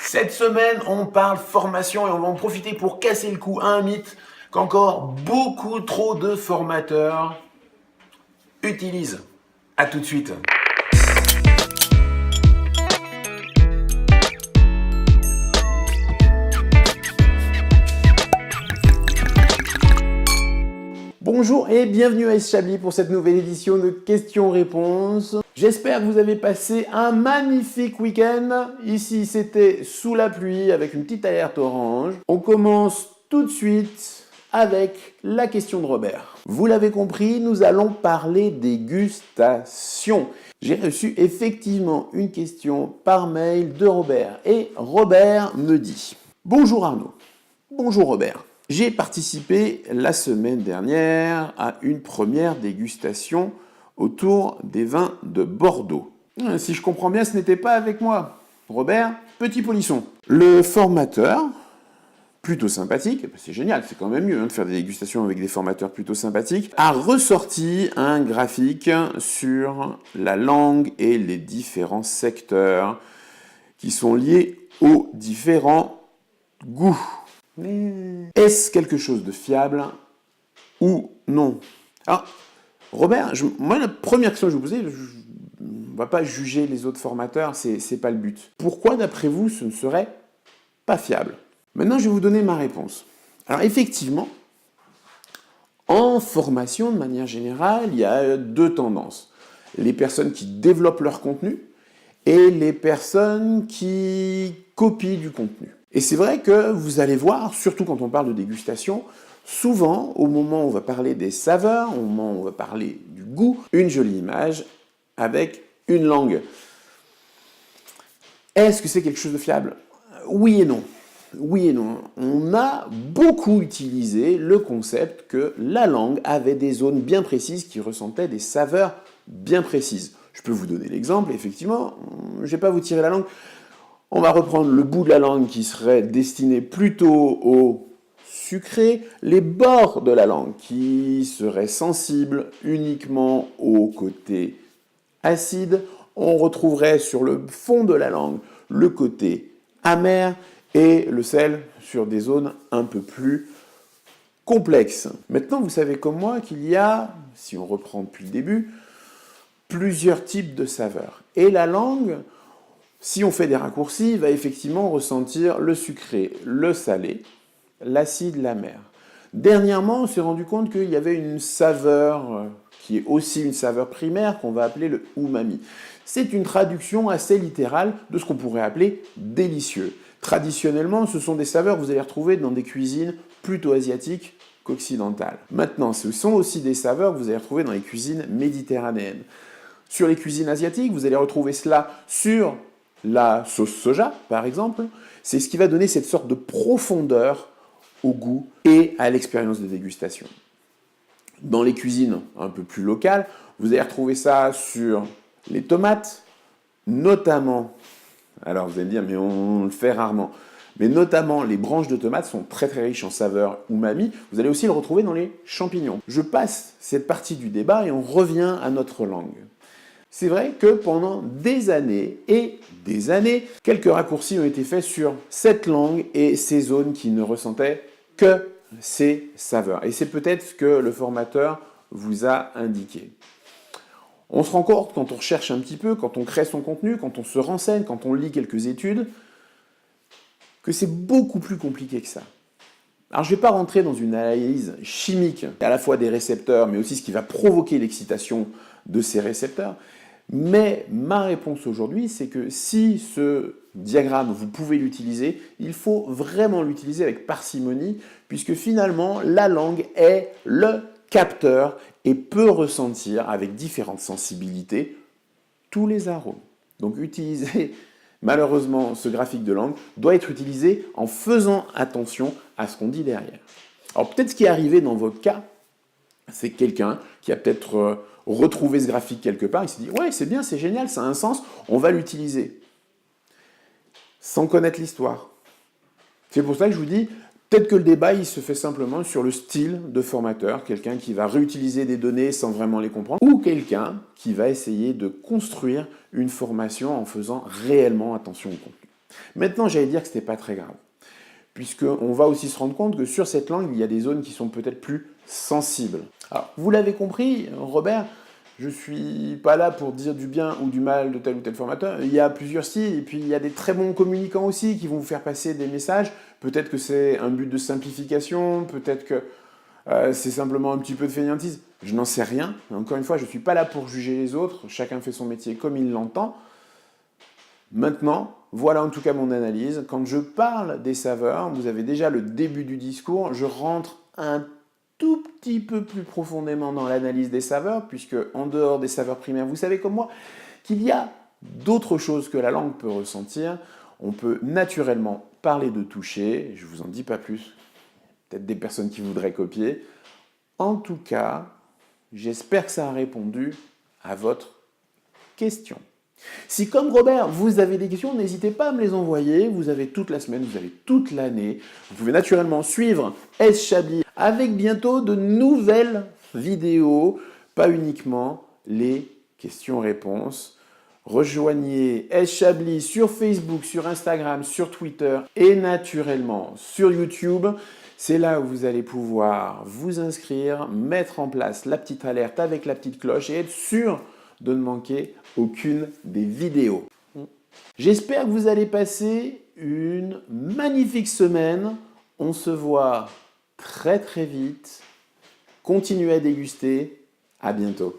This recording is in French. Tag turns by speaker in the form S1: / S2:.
S1: Cette semaine, on parle formation et on va en profiter pour casser le cou à un mythe qu'encore beaucoup trop de formateurs utilisent. A tout de suite. Bonjour et bienvenue à Chablis pour cette nouvelle édition de questions-réponses. J'espère que vous avez passé un magnifique week-end. Ici, c'était sous la pluie avec une petite alerte orange. On commence tout de suite avec la question de Robert. Vous l'avez compris, nous allons parler dégustation. J'ai reçu effectivement une question par mail de Robert. Et Robert me dit « Bonjour Arnaud. Bonjour Robert. J'ai participé la semaine dernière à une première dégustation autour des vins de Bordeaux. Si je comprends bien, ce n'était pas avec moi. Robert, petit polisson. Le formateur, plutôt sympathique, c'est génial, c'est quand même mieux de faire des dégustations avec des formateurs plutôt sympathiques, a ressorti un graphique sur la langue et les différents secteurs qui sont liés aux différents goûts. Est-ce quelque chose de fiable ou non? Alors, Robert, moi, la première question que je vais vous poser, on ne va pas juger les autres formateurs, c'est pas le but. Pourquoi, d'après vous, ce ne serait pas fiable? Maintenant, je vais vous donner ma réponse. Alors, effectivement, en formation, de manière générale, il y a deux tendances. Les personnes qui développent leur contenu et les personnes qui copient du contenu. Et c'est vrai que vous allez voir, surtout quand on parle de dégustation, souvent, au moment où on va parler des saveurs, au moment où on va parler du goût, une jolie image avec une langue. Est-ce que c'est quelque chose de fiable? Oui et non. Oui et non. On a beaucoup utilisé le concept que la langue avait des zones bien précises qui ressentaient des saveurs bien précises. Je peux vous donner l'exemple, effectivement, je ne vais pas vous tirer la langue. On va reprendre le bout de la langue qui serait destiné plutôt au sucré, les bords de la langue qui seraient sensibles uniquement au côté acide. On retrouverait sur le fond de la langue le côté amer et le sel sur des zones un peu plus complexes. Maintenant, vous savez comme moi qu'il y a, si on reprend depuis le début, plusieurs types de saveurs. Et la langue, si on fait des raccourcis, va effectivement ressentir le sucré, le salé, l'acide, l'amer. Dernièrement, on s'est rendu compte qu'il y avait une saveur qui est aussi une saveur primaire qu'on va appeler le umami. C'est une traduction assez littérale de ce qu'on pourrait appeler délicieux. Traditionnellement, ce sont des saveurs que vous allez retrouver dans des cuisines plutôt asiatiques qu'occidentales. Maintenant, ce sont aussi des saveurs que vous allez retrouver dans les cuisines méditerranéennes. Sur les cuisines asiatiques, vous allez retrouver cela sur la sauce soja, par exemple. C'est ce qui va donner cette sorte de profondeur au goût et à l'expérience de dégustation. Dans les cuisines un peu plus locales, vous allez retrouver ça sur les tomates, notamment, alors vous allez me dire, mais on le fait rarement, mais notamment les branches de tomates sont très très riches en saveurs umami. Vous allez aussi le retrouver dans les champignons. Je passe cette partie du débat et on revient à notre langue. C'est vrai que pendant des années et des années, quelques raccourcis ont été faits sur cette langue et ces zones qui ne ressentaient que ces saveurs. Et c'est peut-être ce que le formateur vous a indiqué. On se rend compte quand on recherche un petit peu, quand on crée son contenu, quand on se renseigne, quand on lit quelques études, que c'est beaucoup plus compliqué que ça. Alors je ne vais pas rentrer dans une analyse chimique, à la fois des récepteurs, mais aussi ce qui va provoquer l'excitation de ces récepteurs. Mais ma réponse aujourd'hui, c'est que si ce diagramme, vous pouvez l'utiliser, il faut vraiment l'utiliser avec parcimonie, puisque finalement, la langue est le capteur et peut ressentir, avec différentes sensibilités, tous les arômes. Donc utiliser, malheureusement, ce graphique de langue doit être utilisé en faisant attention à ce qu'on dit derrière. Alors peut-être ce qui est arrivé dans votre cas, c'est quelqu'un qui a peut-être retrouvé ce graphique quelque part, il s'est dit « ouais, c'est bien, c'est génial, ça a un sens, on va l'utiliser ». Sans connaître l'histoire. C'est pour ça que je vous dis, peut-être que le débat, il se fait simplement sur le style de formateur, quelqu'un qui va réutiliser des données sans vraiment les comprendre, ou quelqu'un qui va essayer de construire une formation en faisant réellement attention au contenu. Maintenant, j'allais dire que ce n'était pas très grave, puisqu'on va aussi se rendre compte que sur cette langue, il y a des zones qui sont peut-être plus sensibles. Alors, vous l'avez compris, Robert, je ne suis pas là pour dire du bien ou du mal de tel ou tel formateur. Il y a plusieurs styles, et puis il y a des très bons communicants aussi qui vont vous faire passer des messages. Peut-être que c'est un but de simplification, peut-être que c'est simplement un petit peu de fainéantise. Je n'en sais rien. Encore une fois, je ne suis pas là pour juger les autres. Chacun fait son métier comme il l'entend. Maintenant, voilà en tout cas mon analyse. Quand je parle des saveurs, vous avez déjà le début du discours. Je rentre un tout petit peu plus profondément dans l'analyse des saveurs, puisque en dehors des saveurs primaires, vous savez comme moi qu'il y a d'autres choses que la langue peut ressentir. On peut naturellement parler de toucher, je ne vous en dis pas plus, peut-être des personnes qui voudraient copier. En tout cas, j'espère que ça a répondu à votre question. Si comme Robert, vous avez des questions, n'hésitez pas à me les envoyer. Vous avez toute la semaine, vous avez toute l'année. Vous pouvez naturellement suivre S. Chablis avec bientôt de nouvelles vidéos, pas uniquement les questions-réponses. Rejoignez S. Chablis sur Facebook, sur Instagram, sur Twitter et naturellement sur YouTube. C'est là où vous allez pouvoir vous inscrire, mettre en place la petite alerte avec la petite cloche et être sûr de ne manquer aucune des vidéos. J'espère que vous allez passer une magnifique semaine. On se voit très très vite. Continuez à déguster. À bientôt.